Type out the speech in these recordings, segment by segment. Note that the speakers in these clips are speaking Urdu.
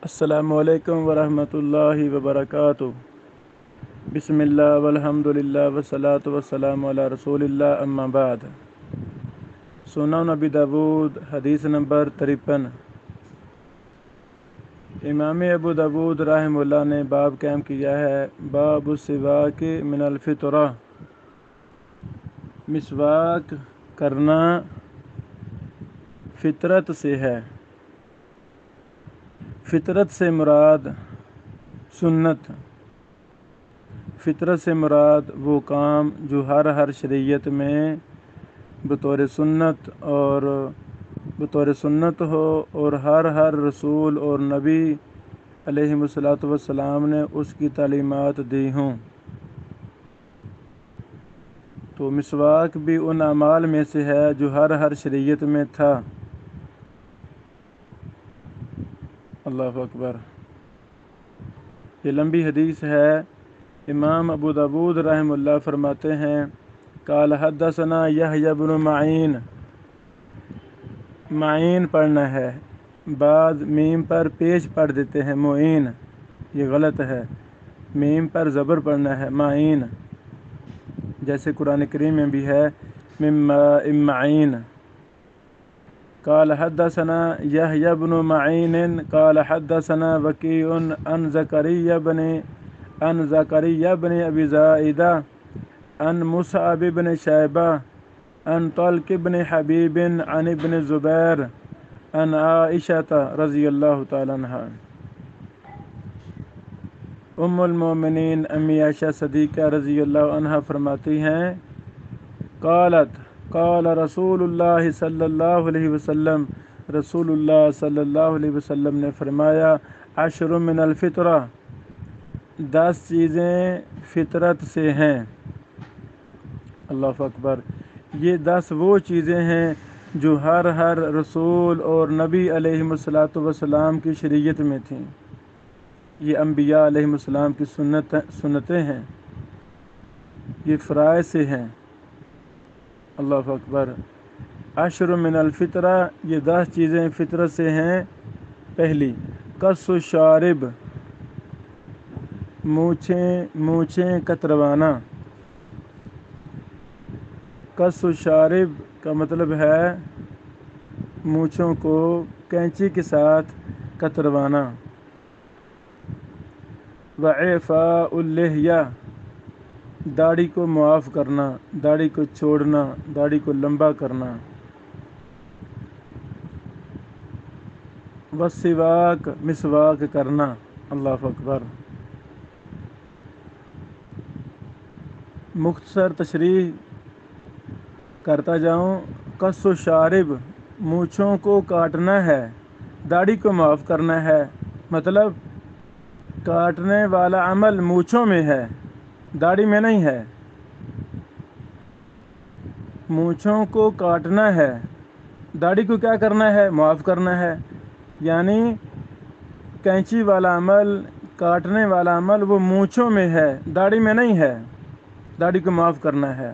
السلام علیکم ورحمۃ اللہ وبرکاتہ۔ بسم اللہ والحمد للہ والصلاۃ والسلام علی رسول اللہ، اما بعد۔ سنن ابی داود حدیث نمبر 53۔ امام ابو داود رحمہ اللہ نے باب قائم کیا ہے، باب السواک من الفطرہ، مسواک کرنا فطرت سے ہے۔ فطرت سے مراد سنت، فطرت سے مراد وہ کام جو ہر شریعت میں بطور سنت ہو اور ہر رسول اور نبی علیہ الصلاۃ والسلام نے اس کی تعلیمات دی ہوں۔ تو مسواک بھی ان اعمال میں سے ہے جو ہر شریعت میں تھا۔ اللہ اکبر۔ یہ لمبی حدیث ہے۔ امام ابو داود رحمہ اللہ فرماتے ہیں، قال حدثنا یحییٰ بن معین۔ معین پڑھنا ہے، بعض میم پر پیش پڑھ دیتے ہیں معین، یہ غلط ہے۔ میم پر زبر پڑھنا ہے، معین، جیسے قرآن کریم میں بھی ہے من ماء معین۔ قال حدثنا یحییٰ بن معین قال حدثنا وکیع عن زکریا بن ابی زائدہ عن مصعب بن شیبہ عن طلق بن حبیب عن ابن زبیر عن عائشہ رضی اللہ تعالی عنہا۔ ام المومنین امی عائشہ صدیقہ رضی اللہ عنہا فرماتی ہیں، قالت قال رسول اللہ صلی اللہ علیہ وسلم، رسول اللہ صلی اللہ علیہ وسلم نے فرمایا، 10 من الفطرہ، 10 چیزیں فطرت سے ہیں۔ اللہ اکبر۔ یہ 10 وہ چیزیں ہیں جو ہر رسول اور نبی علیہ الصلاۃ والسلام کی شریعت میں تھیں۔ یہ انبیاء علیہ السلام کی سنتیں ہیں، یہ فرائض سے ہیں۔ اللہ اکبر۔ 10 من الفطرہ، یہ 10 چیزیں فطرت سے ہیں۔ پہلی، قص الشارب، مونچھیں کتروانا۔ قص الشارب کا مطلب ہے مونچھوں کو کینچی کے ساتھ کتروانا۔ وإعفاء اللحیہ، داڑھی کو معاف کرنا، داڑھی کو چھوڑنا، داڑھی کو لمبا کرنا۔ والسواک، مسواک کرنا۔ اللہ اکبر۔ مختصر تشریح کرتا جاؤں، قص الشارب، مونچھوں کو کاٹنا ہے، داڑھی کو معاف کرنا ہے، مطلب کاٹنے والا عمل مونچھوں میں ہے، داڑھی میں نہیں ہے۔ مونچھوں کو کاٹنا ہے، داڑھی کو کیا کرنا ہے؟ معاف کرنا ہے۔ یعنی کینچی والا عمل، کاٹنے والا عمل وہ مونچھوں میں ہے، داڑھی میں نہیں ہے، داڑھی کو معاف کرنا ہے۔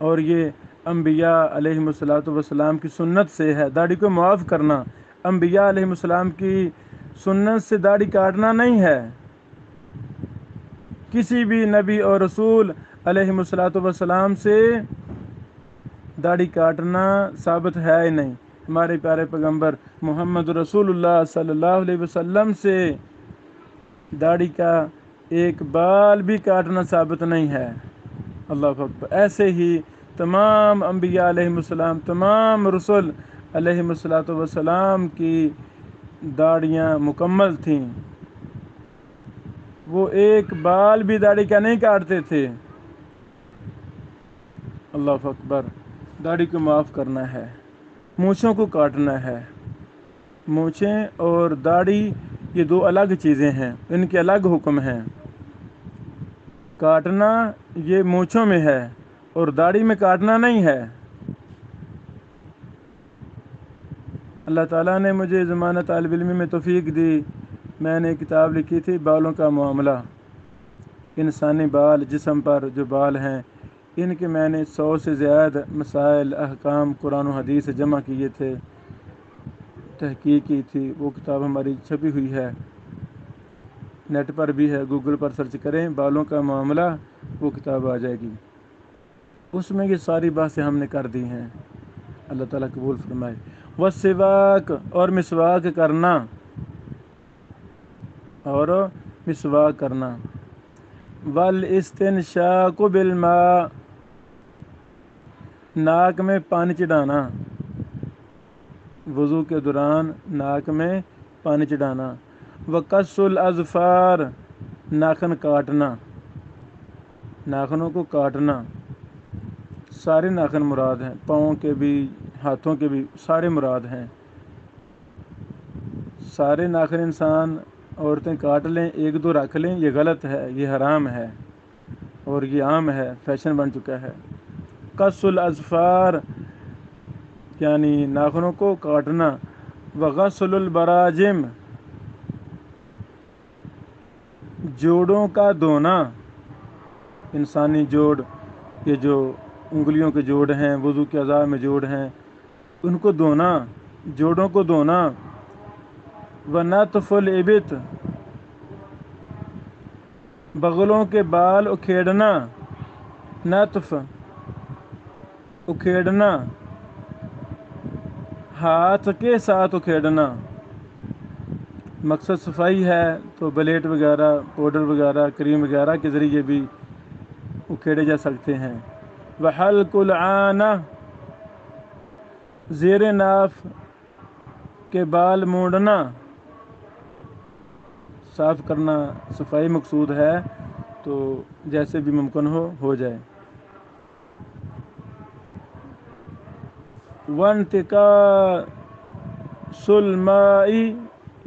اور یہ انبیاء علیہ الصلاۃ والسلام کی سنت سے ہے، داڑھی کو معاف کرنا۔ انبیاء علیہ السلام کی سنت سے داڑھی کاٹنا نہیں ہے۔ کسی بھی نبی اور رسول علیہ الصلاۃ والسلام سے داڑھی کاٹنا ثابت ہے ہی نہیں۔ ہمارے پیارے پیغمبر محمد رسول اللہ صلی اللہ علیہ وسلم سے داڑھی کا ایک بال بھی کاٹنا ثابت نہیں ہے۔ اللہ اکبر۔ ایسے ہی تمام انبیاء علیہ السلام، تمام رسول علیہ الصلاۃ والسلام کی داڑھیاں مکمل تھیں، وہ ایک بال بھی داڑھی کا نہیں کاٹتے تھے۔ اللہ اکبر۔ داڑھی کو معاف کرنا ہے، مونچھوں کو کاٹنا ہے۔ مونچھیں اور داڑھی یہ 2 الگ چیزیں ہیں، ان کے الگ حکم ہیں۔ کاٹنا یہ مونچھوں میں ہے اور داڑھی میں کاٹنا نہیں ہے۔ اللہ تعالیٰ نے مجھے زمانہ طالب علمی میں توفیق دی، میں نے کتاب لکھی تھی بالوں کا معاملہ۔ انسانی بال، جسم پر جو بال ہیں، ان کے میں نے 100 سے زیادہ مسائل، احکام قرآن و حدیث جمع کیے تھے۔ تحقیق کی تھی، وہ کتاب ہماری چھپی ہوئی ہے، نیٹ پر بھی ہے، گوگل پر سرچ کریں بالوں کا معاملہ، وہ کتاب آ جائے گی، اس میں یہ ساری باتیں ہم نے کر دی ہیں۔ اللہ تعالیٰ قبول فرمائے۔ والسواک، اور مسواک کرنا، اور مسواک کرنا۔ والاستنشاق بالماء، ناک میں پانی چڑھانا، وضو کے دوران ناک میں پانی چڑھانا۔ وقص الاظفار، ناخن کاٹنا، ناخنوں کو کاٹنا، سارے ناخن مراد ہیں، پاؤں کے بھی ہاتھوں کے بھی سارے مراد ہیں۔ سارے ناخن انسان عورتیں کاٹ لیں، ایک دو رکھ لیں، یہ غلط ہے، یہ حرام ہے، اور یہ عام ہے، فیشن بن چکا ہے۔ قص الاظفار یعنی ناخنوں کو کاٹنا۔ وغسل البراجم، جوڑوں کا دھونا، انسانی جوڑ، یہ جو انگلیوں کے جوڑ ہیں، وضو کے اعضاء میں جوڑ ہیں، ان کو دھونا، جوڑوں کو دھونا۔ ونتف الابط، بغلوں کے بال اکھیڑنا، نتف اکھیڑنا، ہاتھ کے ساتھ اکھیڑنا، مقصد صفائی ہے تو بلیٹ وغیرہ، پاؤڈر وغیرہ، کریم وغیرہ کے ذریعے بھی اکھیڑے جا سکتے ہیں۔ وحلق العانہ، زیر ناف کے بال مونڈنا، صاف کرنا، صفائی مقصود ہے تو جیسے بھی ممکن ہو جائے۔ وانتقاص الماء،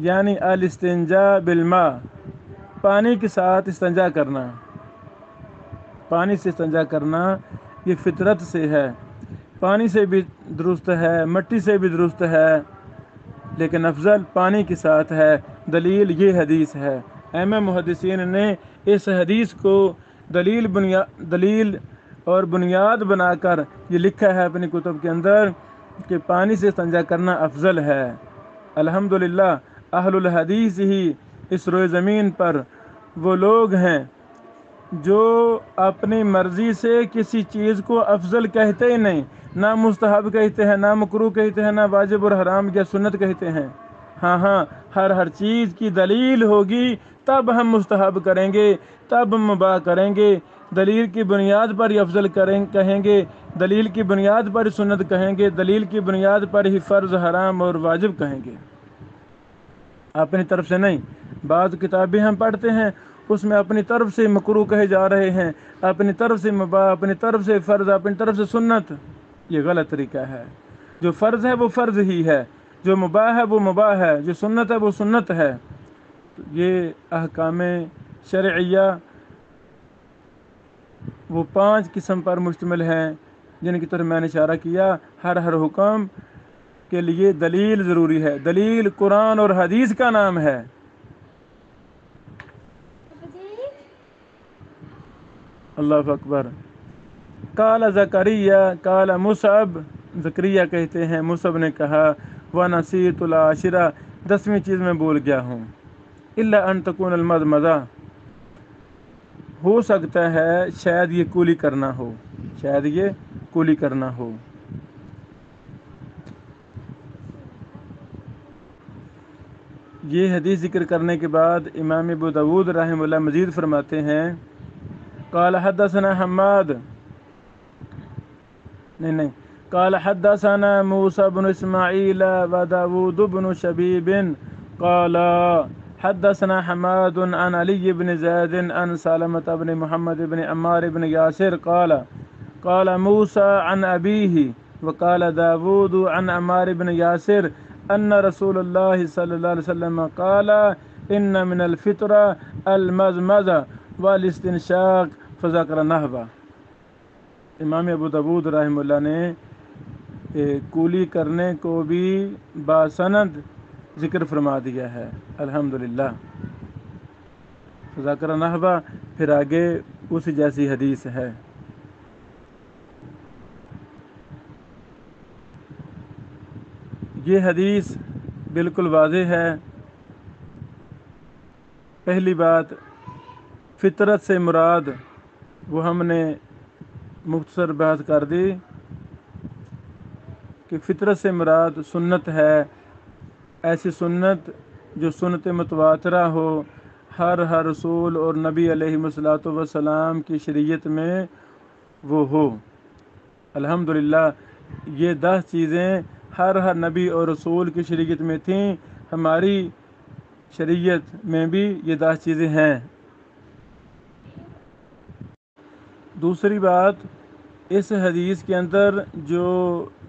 یعنی الاستنجاء بالماء، پانی کے ساتھ استنجا کرنا، پانی سے استنجا کرنا یہ فطرت سے ہے، پانی سے بھی درست ہے، مٹی سے بھی درست ہے، لیکن افضل پانی کے ساتھ ہے۔ دلیل یہ حدیث ہے۔ ائمہ محدثین نے اس حدیث کو دلیل اور بنیاد بنا کر یہ لکھا ہے اپنی کتب کے اندر کہ پانی سے استنجا کرنا افضل ہے۔ الحمدللہ اہل الحدیث ہی اس روئے زمین پر وہ لوگ ہیں جو اپنی مرضی سے کسی چیز کو افضل کہتے ہی نہیں، نہ مستحب کہتے ہیں، نہ مکروہ کہتے ہیں، نہ واجب اور حرام یا سنت کہتے ہیں۔ ہاں ہر چیز کی دلیل ہوگی تب ہم مستحب کریں گے، تب ہم مباح کریں گے، دلیل کی بنیاد پر ہی افضل کہیں گے، دلیل کی بنیاد پر ہی سنت کہیں گے، دلیل کی بنیاد پر ہی فرض، حرام اور واجب کہیں گے، اپنی طرف سے نہیں۔ بعض کتابیں ہم پڑھتے ہیں اس میں اپنی طرف سے مکروہ کہے جا رہے ہیں، اپنی طرف سے مباح، اپنی طرف سے فرض، اپنی طرف سے سنت، یہ غلط طریقہ ہے۔ جو فرض ہے وہ فرض ہی ہے، جو مباح ہے وہ مباح ہے، جو سنت ہے وہ سنت ہے۔ یہ احکام شرعیہ وہ 5 قسم پر مشتمل ہیں جن کی طرف میں نے اشارہ کیا۔ ہر حکم کے لیے دلیل ضروری ہے، دلیل قرآن اور حدیث کا نام ہے۔ اللہ اکبر۔ قال زکریا، قال مصعب، زکریا کہتے ہیں مصعب نے کہا ونسیت العاشرہ، 10ویں چیز میں بھول گیا ہوں، الا ان تکون المضمضہ، ہو سکتا ہے شاید یہ کولی کرنا ہو، شاید یہ کولی کرنا ہو۔ یہ حدیث ذکر کرنے کے بعد امام ابو داؤد رحمہ اللہ مزید فرماتے ہیں قال حدثنا حماد، نہیں قال حدثنا موسى بن اسماعیل و داود بن شبیب قال حدثنا حماد عن علی بن زید عن سلمة بن محمد بن عمار بن یاسر قال موسى عن ابیہ وقال داود عن عمار بن یاسر ان رسول اللہ صلی اللہ علیہ وسلم قال ان من الفطرة المضمضة والاستنشاق فذكر نحوه۔ امام ابو داؤد رحمہ اللہ نے کولی کرنے کو بھی باسند ذکر فرما دیا ہے، الحمدللہ۔ ذکر نحوہ پھر آگے اس جیسی حدیث ہے۔ یہ حدیث بالکل واضح ہے۔ پہلی بات فطرت سے مراد وہ ہم نے مختصر بات کر دی کہ فطرت سے مراد سنت ہے، ایسی سنت جو سنت متواترہ ہو، ہر رسول اور نبی علیہ الصلوۃ والسلام کی شریعت میں وہ ہو۔ الحمدللہ یہ 10 چیزیں ہر نبی اور رسول کی شریعت میں تھیں، ہماری شریعت میں بھی یہ 10 چیزیں ہیں۔ دوسری بات، اس حدیث کے اندر جو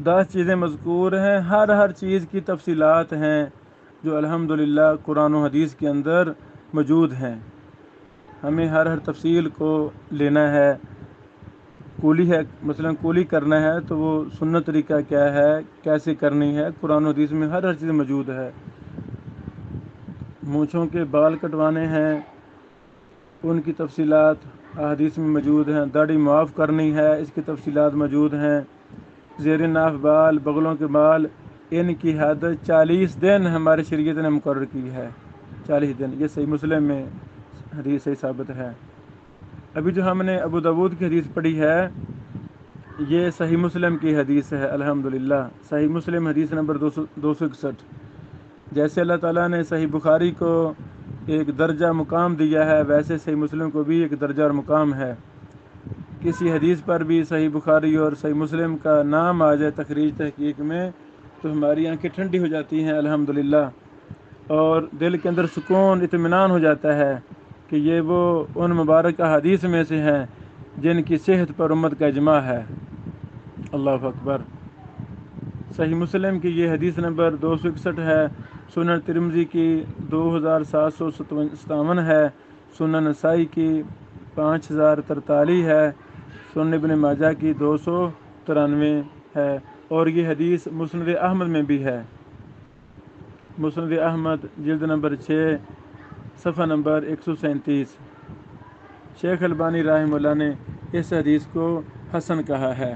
10 چیزیں مذکور ہیں، ہر چیز کی تفصیلات ہیں جو الحمدللہ قرآن و حدیث کے اندر موجود ہیں۔ ہمیں ہر تفصیل کو لینا ہے۔ کولی ہے، مثلا کولی کرنا ہے تو وہ سنت طریقہ کیا ہے، کیسے کرنی ہے، قرآن و حدیث میں ہر چیز موجود ہے۔ مونچھوں کے بال کٹوانے ہیں، ان کی تفصیلات احادیث میں موجود ہیں۔ داڑھی معاف کرنی ہے، اس کی تفصیلات موجود ہیں۔ زیر ناف بال، بغلوں کے بال، ان کی حد 40 دن ہماری شریعت نے مقرر کی ہے۔ 40 دن، یہ صحیح مسلم میں حدیث صحیح ثابت ہے۔ ابھی جو ہم نے ابو داؤد کی حدیث پڑھی ہے، یہ صحیح مسلم کی حدیث ہے۔ الحمدللہ صحیح مسلم حدیث نمبر 261۔ جیسے اللہ تعالیٰ نے صحیح بخاری کو ایک درجہ مقام دیا ہے، ویسے صحیح مسلم کو بھی ایک درجہ اور مقام ہے۔ کسی حدیث پر بھی صحیح بخاری اور صحیح مسلم کا نام آ جائے تخریج تحقیق میں تو ہماری آنکھیں ٹھنڈی ہو جاتی ہیں الحمدللہ، اور دل کے اندر سکون اطمینان ہو جاتا ہے کہ یہ وہ ان مبارک احادیث میں سے ہیں جن کی صحت پر امت کا اجماع ہے۔ اللہ اکبر۔ صحیح مسلم کی یہ حدیث نمبر 261 ہے، سنن ترمذی کی 2757 ہے، سنن نسائی کی 5043 ہے، سنن ابن ماجہ کی 293 ہے، اور یہ حدیث مسند احمد میں بھی ہے۔ مسند احمد جلد نمبر 6 صفحہ نمبر 137۔ شیخ البانی رحمہ اللہ نے اس حدیث کو حسن کہا ہے۔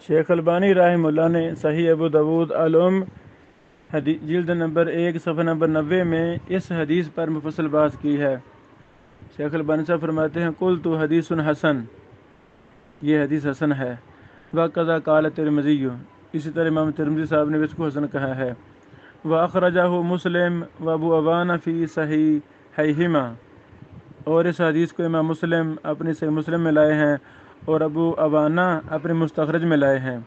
شیخ البانی رحمہ اللہ نے صحیح ابو داؤد العلوم جلد نمبر 1 صفحہ نمبر 90 میں اس حدیث پر مفصل بحث کی ہے۔ شیخ البانی صاحب فرماتے ہیں قلت حدیث حسن، یہ حدیث حسن ہے۔ وقذا قال ترمذی، اسی طرح امام ترمذی صاحب نے اس کو حسن کہا ہے۔ واخرجہ مسلم و ابو عوانہ فی صحیحیہما، اور اس حدیث کو امام مسلم اپنی صحیح مسلم میں لائے ہیں اور ابو عوانہ اپنے مستخرج میں لائے ہیں۔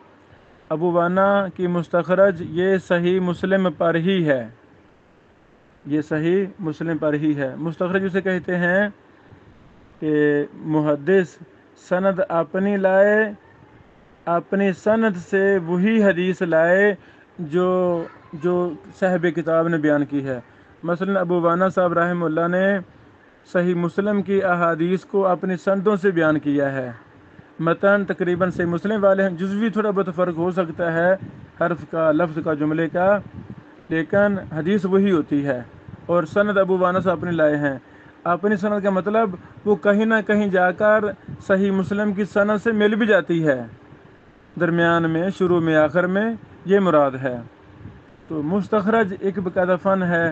ابو عوانہ کی مستخرج یہ صحیح مسلم پر ہی ہے، یہ صحیح مسلم پر ہی ہے۔ مستخرج اسے کہتے ہیں کہ محدث سند اپنی لائے، اپنی سند سے وہی حدیث لائے جو صاحب کتاب نے بیان کی ہے۔ مثلا ابو عوانہ صاحب رحمہ اللہ نے صحیح مسلم کی احادیث کو اپنی سندوں سے بیان کیا ہے۔ متن تقریباً صحیح مسلم والے ہیں، جزوی تھوڑا بہت فرق ہو سکتا ہے حرف کا، لفظ کا، جملے کا، لیکن حدیث وہی ہوتی ہے، اور سند ابو عوانہ سے اپنے لائے ہیں۔ اپنی سند کا مطلب وہ کہیں نہ کہیں جا کر صحیح مسلم کی سند سے مل بھی جاتی ہے، درمیان میں، شروع میں، آخر میں، یہ مراد ہے۔ تو مستخرج ایک باقاعدہ فن ہے،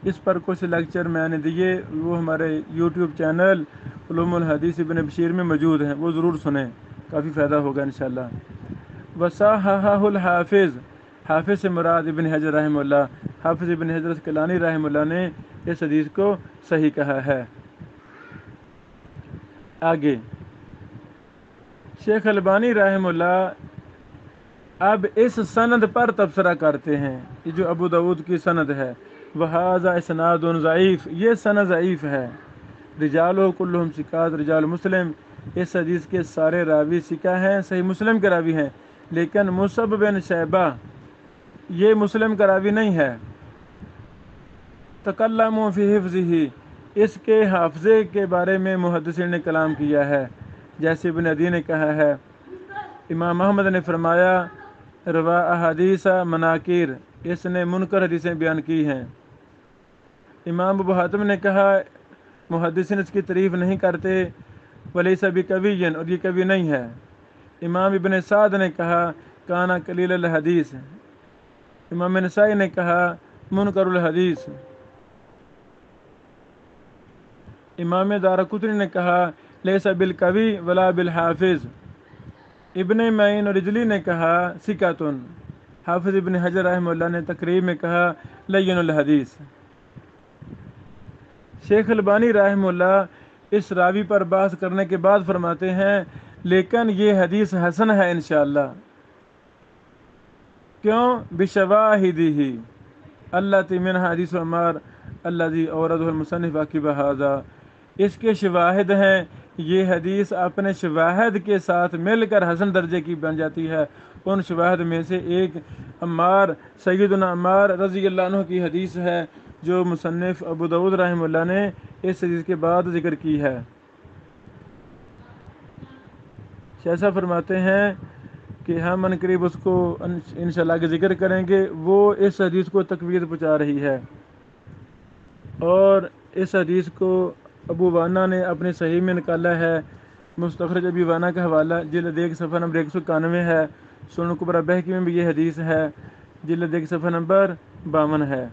اس پر کچھ لیکچر میں نے دیے، وہ ہمارے یوٹیوب چینل علوم الحدیث ابن بشیر میں موجود ہیں، وہ ضرور سنیں، کافی فائدہ ہوگا انشاءاللہ۔ وصححہ الحافظ، حافظ سے مراد ابن حجر رحمہ اللہ، حافظ ابن حجر اسقلانی رحمہ اللہ نے اس حدیث کو صحیح کہا ہے۔ آگے شیخ البانی رحمہ اللہ اب اس سند پر تبصرہ کرتے ہیں، یہ جو ابو داؤد کی سند ہے، وَهَذَا إِسْنَادٌ ضعیف، یہ سند ضعیف ہے۔ رجالہ کلہم ثقات، رجال مسلم، اس حدیث کے سارے راوی ثقہ ہیں، صحیح مسلم کے راوی ہیں، لیکن مصعب بن شیبہ یہ مسلم کا راوی نہیں ہے۔ تکلموا فی حفظہ، اس کے حافظے کے بارے میں محدثین نے کلام کیا ہے، جیسے ابن عدی نے کہا ہے۔ امام احمد نے فرمایا روا احادیث مناکیر، اس نے منکر حدیثیں بیان کی ہیں۔ امام ابو حاتم نے کہا محدثین اس کی تعریف نہیں کرتے، ولیس بقوی، اور یہ کبھی نہیں ہے۔ امام ابن سعد نے کہا کانا قلیل الحدیث، امام نسائی نے کہا منکر الحدیث۔ امام دارقطنی نے کہا لیس بالقوی ولا بالحافظ۔ ابن معین اور رجلی نے کہا ثقۃ۔ حافظ ابن حجر رحمہ اللہ نے تقریب میں کہا لین الحدیث۔ شیخ البانی رحمہ اللہ اس راوی پر بحث کرنے کے بعد فرماتے ہیں لیکن یہ حدیث حسن ہے انشاءاللہ۔ کیوں؟ بشواہدہ التی منہا حدیث عمار الذی اورده المصنف عقب ھذا۔ اس کے شواہد ہیں، یہ حدیث اپنے شواہد کے ساتھ مل کر حسن درجے کی بن جاتی ہے۔ ان شواہد میں سے ایک عمار سیدنا عمار رضی اللہ عنہ کی حدیث ہے جو مصنف ابو داؤد رحمہ اللہ نے اس حدیث کے بعد ذکر کی ہے۔ شیخ فرماتے ہیں کہ ہم عنقریب اس کو انشاءاللہ کے ذکر کریں گے۔ وہ اس حدیث کو تقویت پہنچا رہی ہے، اور اس حدیث کو ابو وانا نے اپنے صحیح میں نکالا ہے۔ مستخرج ابی وانا کا حوالہ جلد 1 صفحہ نمبر 191 ہے۔ سنن کبری بہقی میں بھی یہ حدیث ہے، جلد 1 صفحہ نمبر 52 ہے۔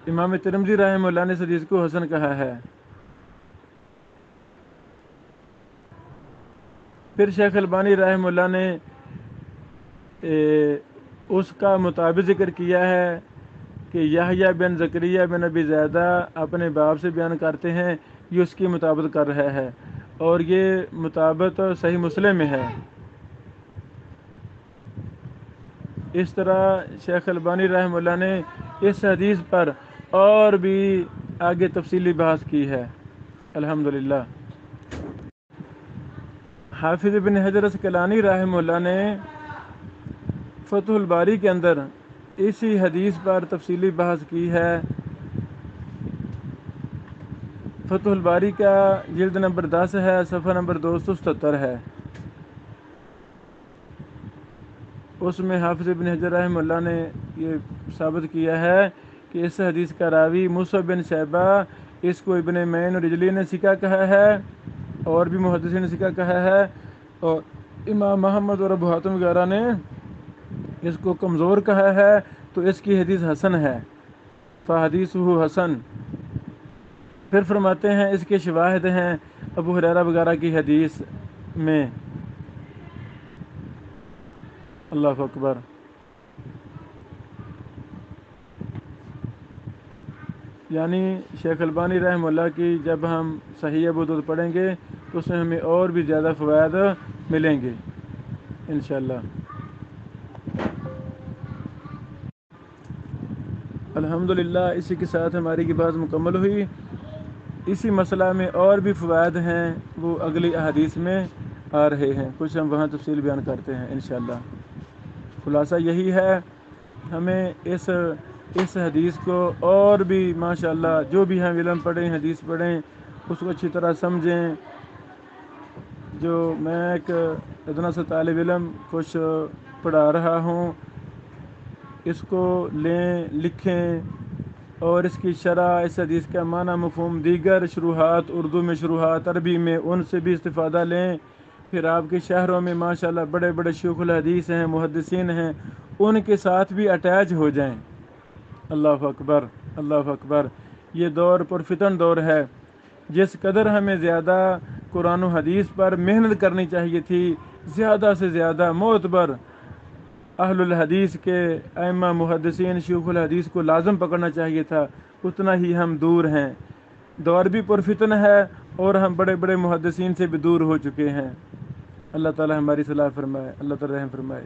امام ترمذی رحمہ اللہ نے اس حدیث کو حسن کہا ہے۔ پھر شیخ البانی رحمہ اللہ نے اس کا مطابق ذکر کیا ہے کہ یحییٰ بن زکریا بن ابی زیادہ اپنے باپ سے بیان کرتے ہیں، یہ اس کی مطابقت کر رہا ہے، اور یہ مطابقت صحیح مسلم میں ہے۔ اس طرح شیخ البانی رحمہ اللہ نے اس حدیث پر اور بھی آگے تفصیلی بحث کی ہے الحمدللہ۔ حافظ ابن حجر اسقلانی رحمہ اللہ نے فتح الباری کے اندر اسی حدیث پر تفصیلی بحث کی ہے۔ فتح الباری کا جلد نمبر 10 ہے، صفحہ نمبر 277 ہے۔ اس میں حافظ ابن حجر رحمہ اللہ نے یہ ثابت کیا ہے کہ اس حدیث کا راوی موسیٰ بن شیبہ، اس کو ابن معین اور رجلی نے ثقہ کہا ہے، اور بھی محدثین نے ثقہ کہا ہے، اور امام محمد اور ابو حاتم وغیرہ نے اس کو کمزور کہا ہے، تو اس کی حدیث حسن ہے، فحدیثہ حسن۔ پھر فرماتے ہیں اس کے شواہد ہیں ابو ہریرہ وغیرہ کی حدیث میں۔ اللہ اکبر۔ یعنی شیخ البانی رحمہ اللہ کی جب ہم صحیح ابو داؤد پڑھیں گے تو اس میں ہمیں اور بھی زیادہ فوائد ملیں گے انشاءاللہ۔ الحمدللہ، اسی کے ساتھ ہماری کی بات مکمل ہوئی۔ اسی مسئلہ میں اور بھی فوائد ہیں، وہ اگلی احادیث میں آ رہے ہیں، کچھ ہم وہاں تفصیل بیان کرتے ہیں انشاءاللہ۔ خلاصہ یہی ہے، ہمیں اس حدیث کو اور بھی ماشاءاللہ جو بھی ہم علم پڑھیں، حدیث پڑھیں، اس کو اچھی طرح سمجھیں۔ جو میں ایک ادنا سا طالب علم کچھ پڑھا رہا ہوں، اس کو لیں، لکھیں، اور اس کی شرح، اس حدیث کا معنی، مفہوم، دیگر شروحات، اردو میں شروحات، عربی میں، ان سے بھی استفادہ لیں۔ پھر آپ کے شہروں میں ماشاءاللہ بڑے بڑے شیوخ الحدیث ہیں، محدثین ہیں، ان کے ساتھ بھی اٹیچ ہو جائیں۔ اللہ اکبر، اللہ اکبر۔ یہ دور پرفتن دور ہے۔ جس قدر ہمیں زیادہ قرآن و حدیث پر محنت کرنی چاہیے تھی، زیادہ سے زیادہ معتبر اہل الحدیث کے ائمہ محدثین شیوخ الحدیث کو لازم پکڑنا چاہیے تھا، اتنا ہی ہم دور ہیں۔ دور بھی پرفتن ہے، اور ہم بڑے بڑے محدثین سے بھی دور ہو چکے ہیں۔ اللہ تعالی ہماری صلاح فرمائے، اللہ تعالی رحم فرمائے۔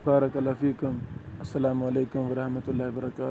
بارک اللہ فیکم۔ السلام علیکم ورحمۃ اللہ وبرکاتہ۔